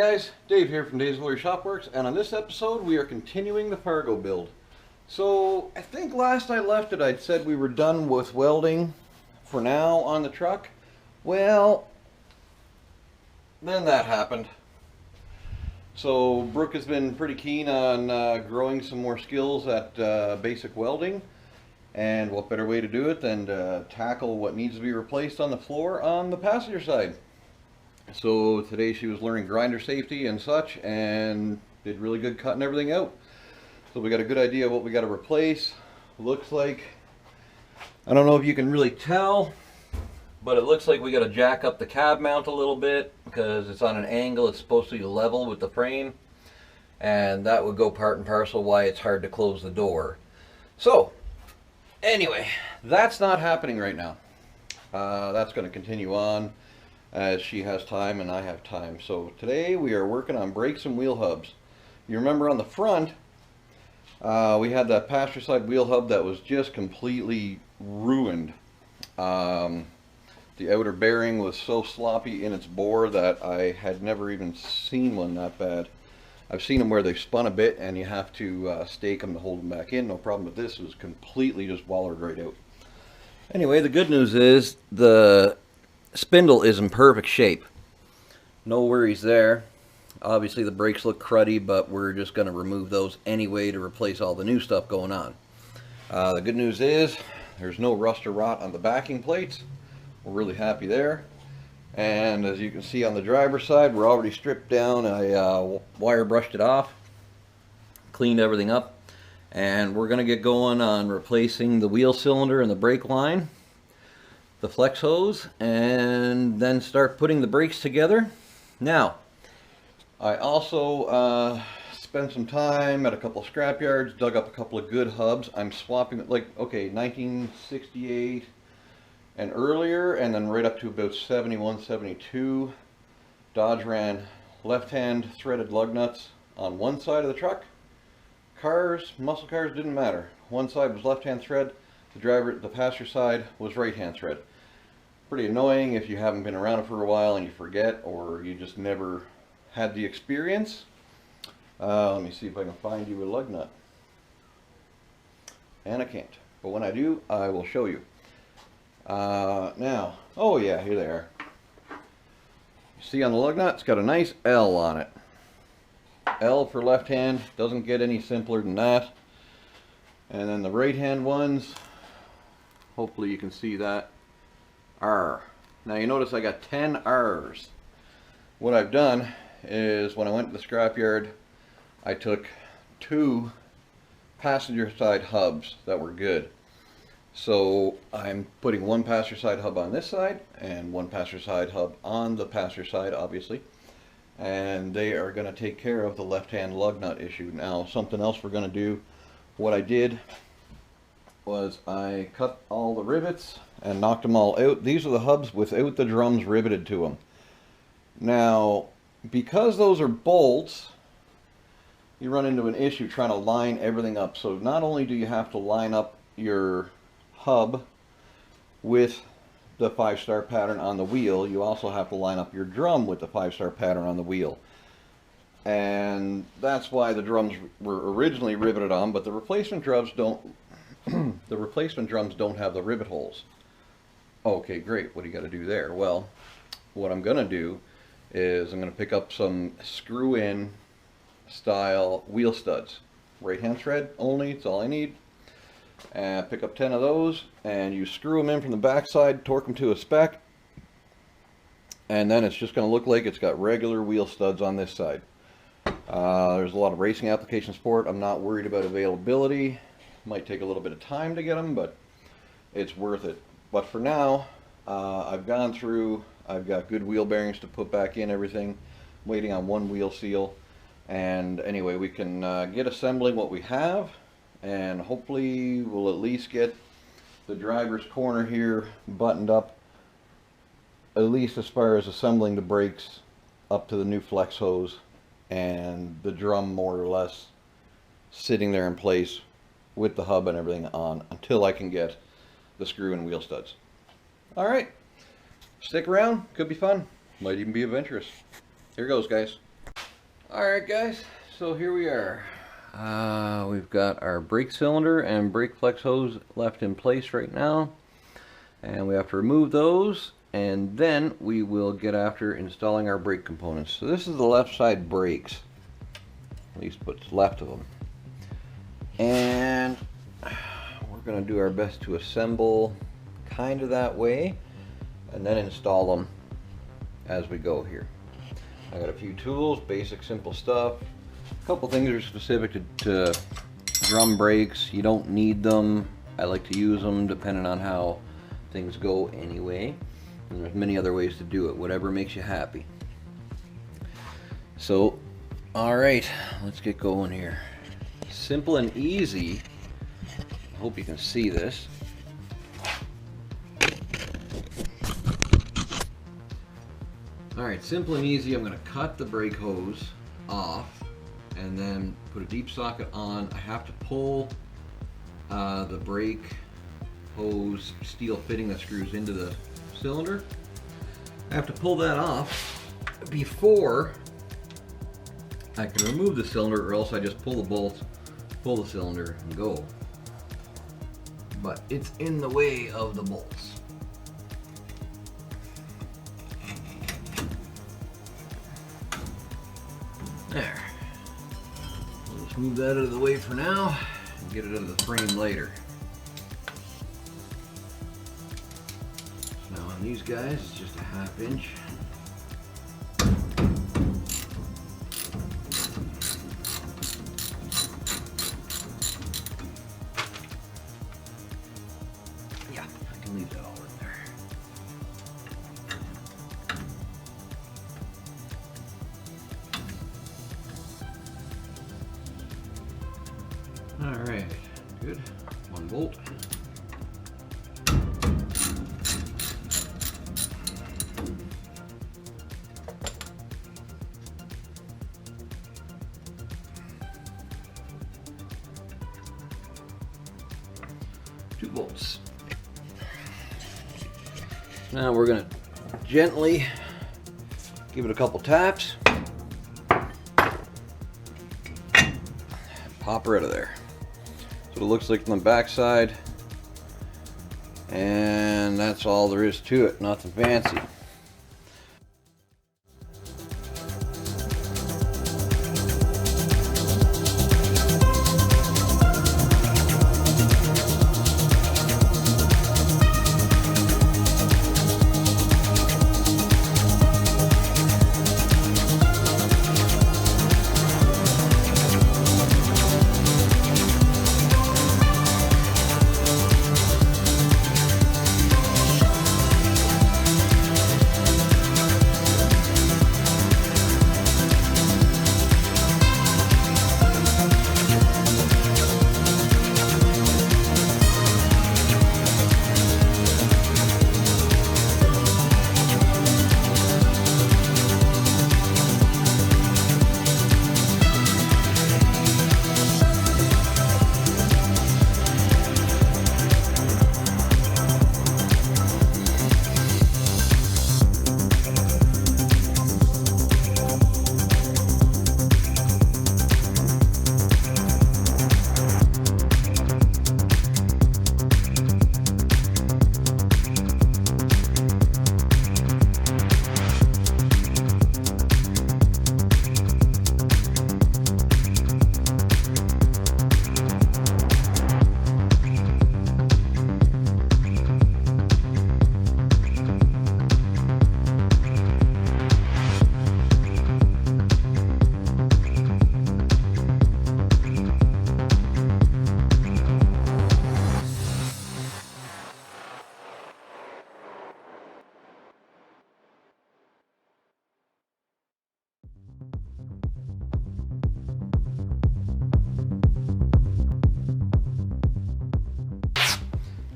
guys, Dave here from Dave's Lawyer Shopworks, and on this episode we are continuing the Fargo build. So I think last I left it I'd said we were done with welding for now on the truck. Well, then that happened. So Brooke has been pretty keen on growing some more skills at basic welding, and what better way to do it than to tackle what needs to be replaced on the floor on the passenger side. So today she was learning grinder safety and such, and did really good cutting everything out. So we got a good idea of what we got to replace. Looks like, I don't know if you can really tell, but it looks like we got to jack up the cab mount a little bit because it's on an angle. It's supposed to be level with the frame, and that would go part and parcel why it's hard to close the door. So anyway, that's not happening right now. That's going to continue on as she has time and I have time. So today we are working on brakes and wheel hubs. You remember on the front we had that passenger side wheel hub that was just completely ruined. The outer bearing was so sloppy in its bore that I had never even seen one that bad. I've seen them where they spun a bit and you have to stake them to hold them back in. No problem, but this was completely just wallered right out. Anyway, the good news is the spindle is in perfect shape. No worries there. Obviously the brakes look cruddy, but we're just going to remove those anyway to replace all the new stuff going on. The good news is there's no rust or rot on the backing plates. We're really happy there. And as you can see on the driver's side, we're already stripped down. I wire brushed it off, cleaned everything up, and we're going to get going on replacing the wheel cylinder and the brake line, the flex hose, and then start putting the brakes together. Now, I also spent some time at a couple of scrap yards, dug up a couple of good hubs. I'm swapping, like, okay, 1968 and earlier, and then right up to about 71, 72. Dodge ran left-hand threaded lug nuts on one side of the truck. Cars, muscle cars, didn't matter. One side was left-hand thread. The passenger side was right-hand thread. Pretty annoying if you haven't been around it for a while and you forget, or you just never had the experience. Let me see if I can find you a lug nut. And I can't. But when I do, I will show you. Now, oh yeah, here they are. You see on the lug nut, it's got a nice L on it. L for left hand, doesn't get any simpler than that. And then the right hand ones, hopefully you can see that, R. Now you notice I got 10 R's. What I've done is when I went to the scrapyard, I took 2 passenger side hubs that were good. So I'm putting one passenger side hub on this side and one passenger side hub on the passenger side, obviously. And they are going to take care of the left-hand lug nut issue. Now, something else we're going to do, what I did was I cut all the rivets and knocked them all out. These are the hubs without the drums riveted to them. Now, because those are bolts, you run into an issue trying to line everything up. So not only do you have to line up your hub with the 5-star pattern on the wheel, you also have to line up your drum with the 5-star pattern on the wheel. And that's why the drums were originally riveted on, but the replacement drums don't the replacement drums don't have the rivet holes. Okay, great. What do you got to do there? Well, what I'm going to do is I'm going to pick up some screw-in style wheel studs. Right-hand thread only, it's all I need. And pick up 10 of those, and you screw them in from the back side, torque them to a spec, and then it's just going to look like it's got regular wheel studs on this side. There's a lot of racing applications for it. I'm not worried about availability. Might take a little bit of time to get them, but it's worth it. But for now, I've gone through, I've got good wheel bearings to put back in everything, waiting on one wheel seal, and anyway, we can get assembling what we have, and hopefully we'll at least get the driver's corner here buttoned up, at least as far as assembling the brakes up to the new flex hose, and the drum more or less sitting there in place with the hub and everything on until I can get the screw and wheel studs. Alright, stick around, could be fun, might even be of interest. Here goes, guys. Alright guys, so here we are. We've got our brake cylinder and brake flex hose left in place right now. And we have to remove those, and then we will get after installing our brake components. So this is the left side brakes, at least what's left of them. And we're going to do our best to assemble kind of that way, and then install them as we go here. I got a few tools, basic simple stuff. A couple things are specific to drum brakes. You don't need them. I like to use them depending on how things go anyway. And there's many other ways to do it, whatever makes you happy. So, alright, let's get going here. Simple and easy. I hope you can see this. Alright, simple and easy. I'm going to cut the brake hose off and then put a deep socket on. I have to pull the brake hose steel fitting that screws into the cylinder. I have to pull that off before I can remove the cylinder, or else I just pull the bolts, pull the cylinder, and go. But it's in the way of the bolts. There. We'll just move that out of the way for now and get it out of the frame later. So now on these guys, it's just a 1/2 inch. Yeah, I can leave that all in there. Alright, good. 1 bolt. Two bolts. Now we're going to gently give it a couple taps. Pop her out of there. That's what it looks like from the back side, and that's all there is to it. Nothing fancy.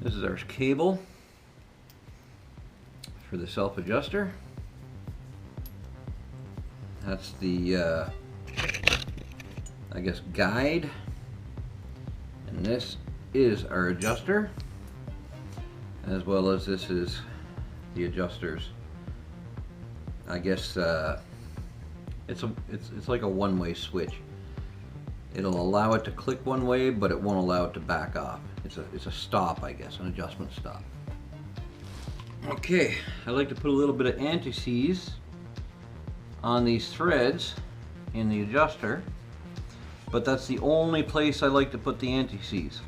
This is our cable for the self-adjuster. That's the, I guess, guide. And this is our adjuster, as well as this is the adjuster's, I guess, It's like a one-way switch. It'll allow it to click one way, but it won't allow it to back off. It's a stop, I guess, an adjustment stop. Okay, I like to put a little bit of anti-seize on these threads in the adjuster, but that's the only place I like to put the anti-seize.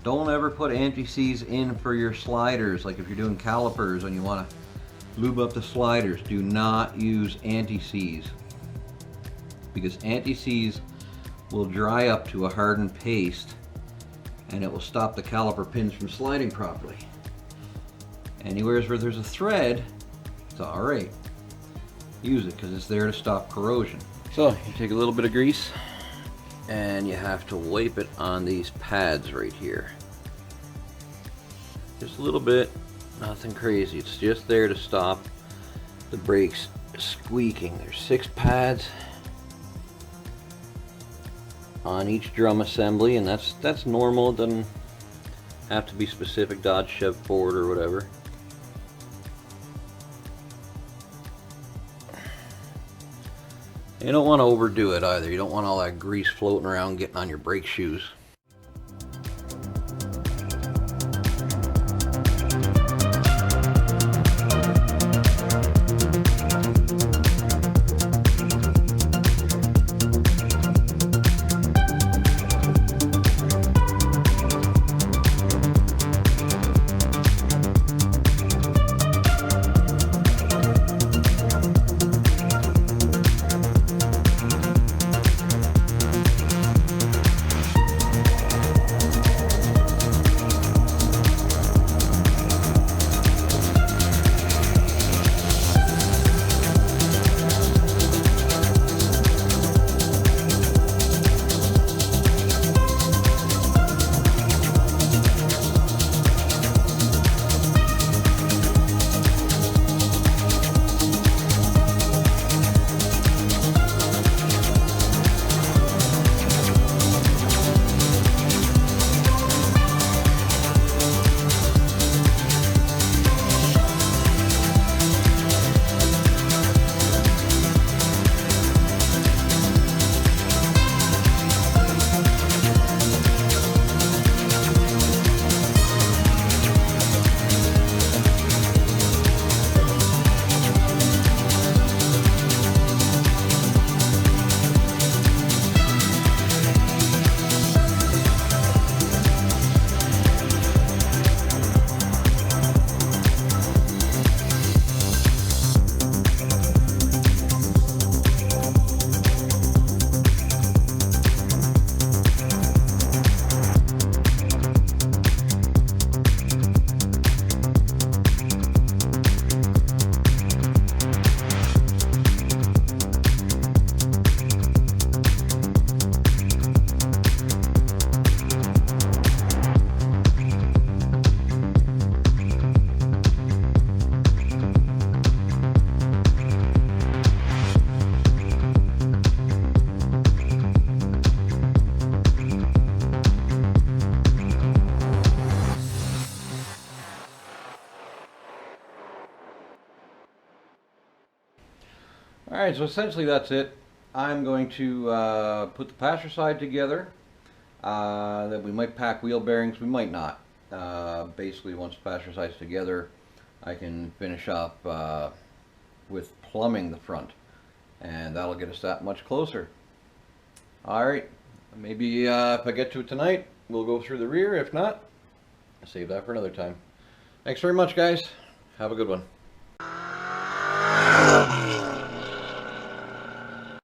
Don't ever put anti-seize in for your sliders, like if you're doing calipers and you want to lube up the sliders. Do not use anti-seize, because anti-seize will dry up to a hardened paste and it will stop the caliper pins from sliding properly. Anywhere where there's a thread, it's alright. Use it because it's there to stop corrosion. So you take a little bit of grease and you have to wipe it on these pads right here. Just a little bit, nothing crazy. It's just there to stop the brakes squeaking. There's 6 pads on each drum assembly, and that's normal. It doesn't have to be specific Dodge, Chev, Ford, or whatever. You don't want to overdo it either. You don't want all that grease floating around getting on your brake shoes. Alright, so essentially that's it. I'm going to put the passenger side together. That we might pack wheel bearings, we might not. Basically, once the passenger side's together, I can finish up with plumbing the front, and that'll get us that much closer. Alright, maybe if I get to it tonight, we'll go through the rear. If not, I'll save that for another time. Thanks very much, guys. Have a good one.